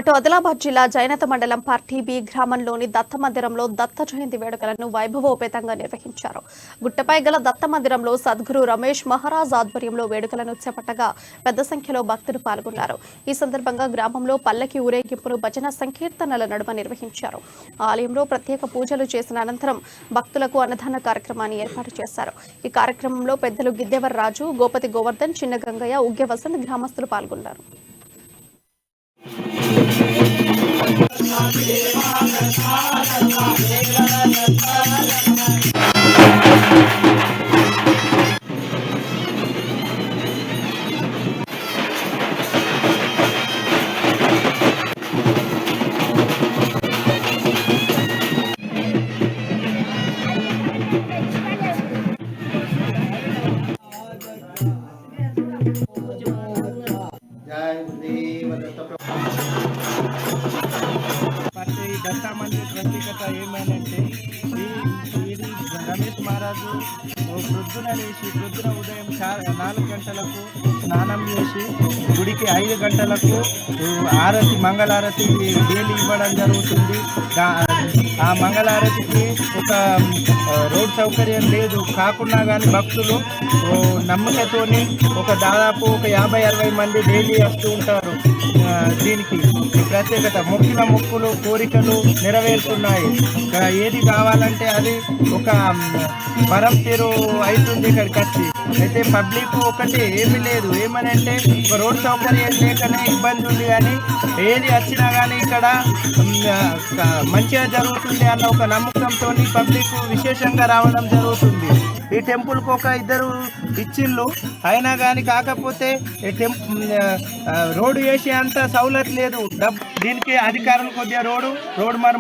అటు ఆదిలాబాద్ జిల్లా జైనత మండలం పార్టీ బి గ్రామంలోని దత్త మందిరంలో దత్త జయంతి వేడుకలను వైభవోపేతంగా నిర్వహించారు. గుట్టపై గల దత్త మందిరంలో సద్గురు రమేష్ మహారాజ్ ఆధ్వర్యంలో వేడుకలను చేపట్టగా పెద్ద సంఖ్యలో భక్తులు పాల్గొన్నారు. ఈ సందర్భంగా గ్రామంలో పల్లకి ఊరేగింపును భజన సంకీర్తనల నడుమ నిర్వహించారు. ఆలయంలో ప్రత్యేక పూజలు చేసిన అనంతరం భక్తులకు అన్నదాన కార్యక్రమాన్ని ఏర్పాటు చేశారు. ఈ కార్యక్రమంలో పెద్దలు గిద్దెవర్ రాజు, గోపతి గోవర్ధన్, చిన్న గంగయ్య, ఉగ్గే వసంత్ గ్రామస్తులు పాల్గొన్నారు. దత్తా మందిర్ ప్రత్యేకత ఏమైనంటే ఇది రమేష్ మహారాజు ప్రొద్దున లేచి ఉదయం 4 గంటలకు స్నానం చేసి గుడికి 5 గంటలకు ఆరతి మంగళారతి డైలీ ఇవ్వడం జరుగుతుంది. ఆ మంగళారతికి ఒక రోడ్ సౌకర్యం లేదు కాకుండా కానీ భక్తులు నమ్మకతోని దాదాపు 50-60 మంది డైలీ వస్తూ ఉంటారు. దీనికి ప్రత్యేకత మొక్కులు కోరికలు నెరవేరుతున్నాయి. ఏది కావాలంటే అది ఒక వరం తీరు అవుతుంది. ఇక్కడికి వచ్చి అయితే పబ్లిక్ ఒకటి ఏమీ లేదు, ఏమనంటే ఒక రోడ్ సౌకర్యం లేకనే ఇబ్బంది ఉంది. కానీ ఏది వచ్చినా కానీ ఇక్కడ మంచిగా జరుగుతుంది అన్న ఒక నమ్మకంతో పబ్లిక్ విశేషంగా రావడం జరుగుతుంది. ఈ టెంపుల్కి 1-2 ఇచ్చిళ్ళు అయినా కానీ కాకపోతే రోడ్డు వేసే అంత సౌలత్ లేదు. దీనికి అధికారులు కొద్దిగా రోడ్డు మరి